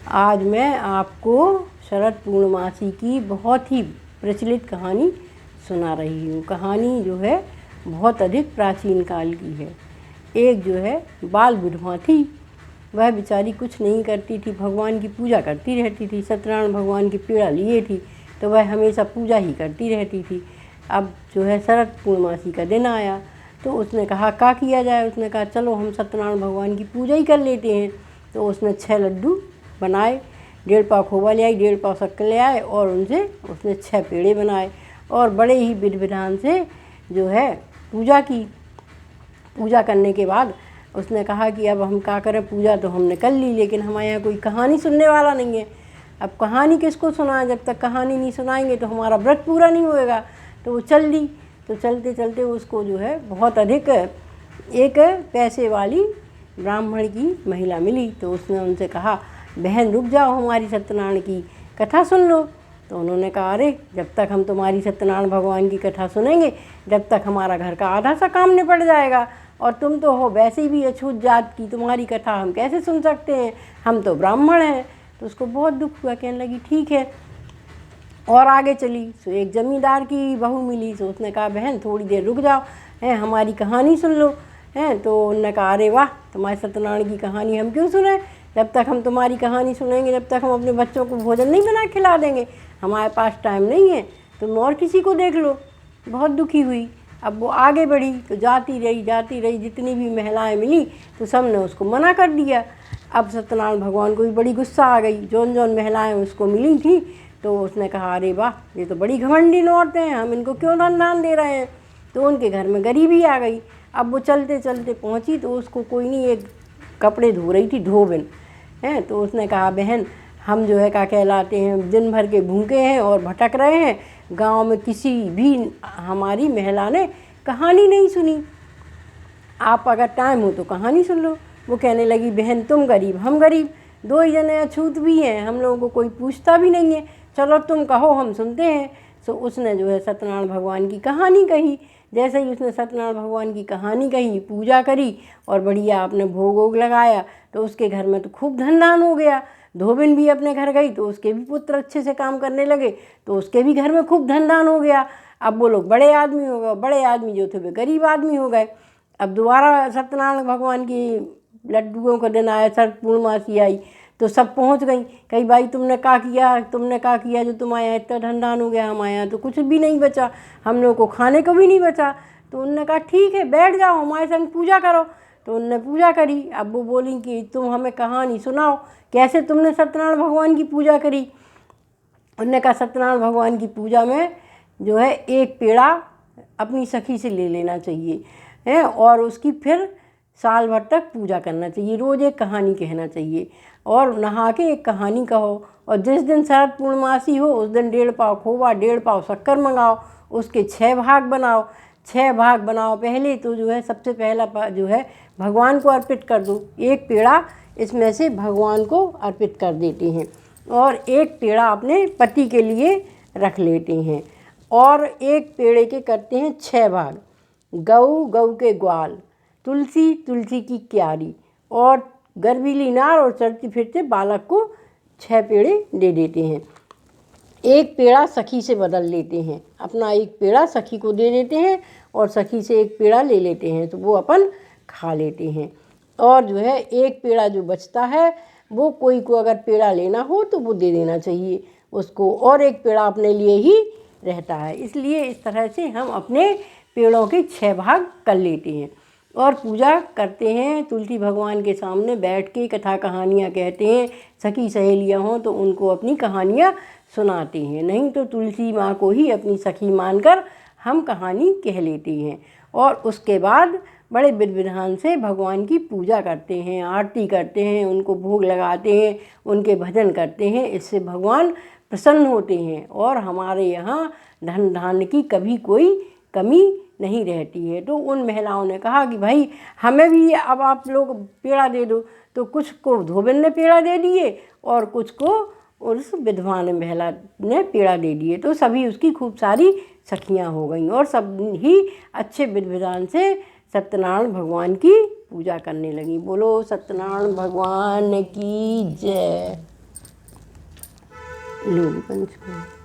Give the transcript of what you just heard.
आज मैं आपको शरद पूर्णमासी की बहुत ही प्रचलित कहानी सुना रही हूँ। कहानी जो है बहुत अधिक प्राचीन काल की है। एक जो है बाल विधवा थी, वह बेचारी कुछ नहीं करती थी, भगवान की पूजा करती रहती थी। सत्यनारायण भगवान की पीड़ा लिए थी तो वह हमेशा पूजा ही करती रहती थी। अब जो है शरद पूर्णमासी का दिन आया तो उसने कहा क्या किया जाए। उसने कहा चलो हम सत्यनारायण भगवान की पूजा ही कर लेते हैं। तो उसने 6 लड्डू बनाए, 1.5 पाव खोवा ले आई, 1.5 पाव शक्कर ले आए और उनसे उसने 6 पेड़े बनाए और बड़े ही विधि विधान से जो है पूजा की। पूजा करने के बाद उसने कहा कि अब हम क्या करें, पूजा तो हमने कर ली लेकिन हमारे यहाँ कोई कहानी सुनने वाला नहीं है। अब कहानी किसको सुनाएं, जब तक कहानी नहीं सुनाएंगे तो हमारा व्रत पूरा नहीं होएगा। तो वो चल दी। तो चलते चलते उसको जो है बहुत अधिक एक पैसे वाली ब्राह्मण की महिला मिली। तो उसने उनसे कहा बहन रुक जाओ, हमारी सत्यनारायण की कथा सुन लो। तो उन्होंने कहा अरे जब तक हम तुम्हारी सत्यनारायण भगवान की कथा सुनेंगे जब तक हमारा घर का आधा सा काम निपट जाएगा, और तुम तो हो वैसे भी अछूत जात की, तुम्हारी कथा हम कैसे सुन सकते हैं, हम तो ब्राह्मण हैं। तो उसको बहुत दुख हुआ, कहने लगी ठीक है। और आगे चली तो एक जमींदार की बहू मिली। तो उसने कहा बहन थोड़ी देर रुक जाओ, हैं हमारी कहानी सुन लो। हैं तो उन्होंने कहा अरे वाह, तुम्हारे सत्यनारायण की कहानी हम क्यों सुने, जब तक हम तुम्हारी कहानी सुनेंगे जब तक हम अपने बच्चों को भोजन नहीं बना खिला देंगे, हमारे पास टाइम नहीं है, तुम और किसी को देख लो। बहुत दुखी हुई। अब वो आगे बढ़ी तो जाती रही, जितनी भी महिलाएं मिली तो सब ने उसको मना कर दिया। अब सत्यनारायण भगवान को भी बड़ी गुस्सा आ गई। जौन महिलाएं उसको मिली थी तो उसने कहा अरे वाह, ये तो बड़ी घमंडी औरतें हैं, हम इनको क्यों दान दे रहे हैं। तो उनके घर में गरीबी आ गई। अब वो चलते चलते पहुंची तो उसको कोई नहीं, एक कपड़े धो रही थी धोबिन हैं। तो उसने कहा बहन हम जो है क्या कहलाते हैं, दिन भर के भूखे हैं और भटक रहे हैं, गांव में किसी भी हमारी महिला ने कहानी नहीं सुनी, आप अगर टाइम हो तो कहानी सुन लो। वो कहने लगी बहन तुम गरीब हम गरीब, 2 ही जने अछूत भी हैं, हम लोगों को कोई पूछता भी नहीं है, चलो तुम कहो हम सुनते हैं। तो उसने जो है सत्यनारायण भगवान की कहानी कही। जैसे ही उसने सत्यनारायण भगवान की कहानी कही, पूजा करी और बढ़िया आपने भोग वोग लगाया तो उसके घर में तो खूब धन दान हो गया। धोबिन भी अपने घर गई तो उसके भी पुत्र अच्छे से काम करने लगे तो उसके भी घर में खूब धन दान हो गया। अब वो लोग बड़े आदमी हो गए, बड़े आदमी जो थे वे गरीब आदमी हो गए। अब दोबारा सत्यनारायण भगवान की लड्डुओं का दिन आया, शरद पूर्णमासी आई तो सब पहुंच गई। कही भाई तुमने क्या किया जो तुम्हारे यहाँ इतना धन दान हो गया, हमारे यहाँ तो कुछ भी नहीं बचा, हम लोग को खाने को भी नहीं बचा। तो उनने कहा ठीक है बैठ जाओ हमारे संग पूजा करो। तो उनने पूजा करी। अब वो बोली कि तुम हमें कहानी सुनाओ, कैसे तुमने सत्यनारायण भगवान की पूजा करी। उनने कहा सत्यनारायण भगवान की पूजा में जो है एक पेड़ा अपनी सखी से ले लेना चाहिए है और उसकी फिर साल भर तक पूजा करना चाहिए, रोज़ एक कहानी कहना चाहिए और नहा के एक कहानी कहो। और जिस दिन शरद पूर्णमासी हो उस दिन 1.5 पाव खोवा 1.5 पाव शक्कर मंगाओ, उसके 6 भाग बनाओ। 6 भाग बनाओ, पहले तो जो है सबसे पहला जो है भगवान को अर्पित कर दो, एक पेड़ा इसमें से भगवान को अर्पित कर देते हैं और एक पेड़ा अपने पति के लिए रख लेते हैं और एक पेड़े के करते हैं 6 भाग। गऊ के ग्वाल, तुलसी की क्यारी और गर्वीली नार और चलते फिरते बालक को 6 पेड़े दे देते हैं। एक पेड़ा सखी से बदल लेते हैं, अपना एक पेड़ा सखी को दे देते हैं और सखी से एक पेड़ा ले लेते हैं तो वो अपन खा लेते हैं। और जो है एक पेड़ा जो बचता है वो कोई को अगर पेड़ा लेना हो तो वो दे देना चाहिए उसको, और एक पेड़ा अपने लिए ही रहता है। इसलिए इस तरह से हम अपने पेड़ों के 6 भाग कर लेते हैं और पूजा करते हैं। तुलसी भगवान के सामने बैठ के कथा कहानियाँ कहते हैं। सखी सहेलियाँ हों तो उनको अपनी कहानियाँ सुनाते हैं, नहीं तो तुलसी माँ को ही अपनी सखी मानकर हम कहानी कह लेते हैं। और उसके बाद बड़े विधि विधान से भगवान की पूजा करते हैं, आरती करते हैं, उनको भोग लगाते हैं, उनके भजन करते हैं। इससे भगवान प्रसन्न होते हैं और हमारे यहाँ धन धान्य की कभी कोई कमी नहीं रहती है। तो उन महिलाओं ने कहा कि भाई हमें भी अब आप लोग पेड़ा दे दो। तो कुछ को धोबिन ने पेड़ा दे दिए और कुछ को उस विधवा ने महिला ने पेड़ा दे दिए। तो सभी उसकी खूब सारी सखियाँ हो गईं और सब ही अच्छे विधि विधान से सत्यनारायण भगवान की पूजा करने लगी। बोलो सत्यनारायण भगवान की जय। लोग बन चुके हैं।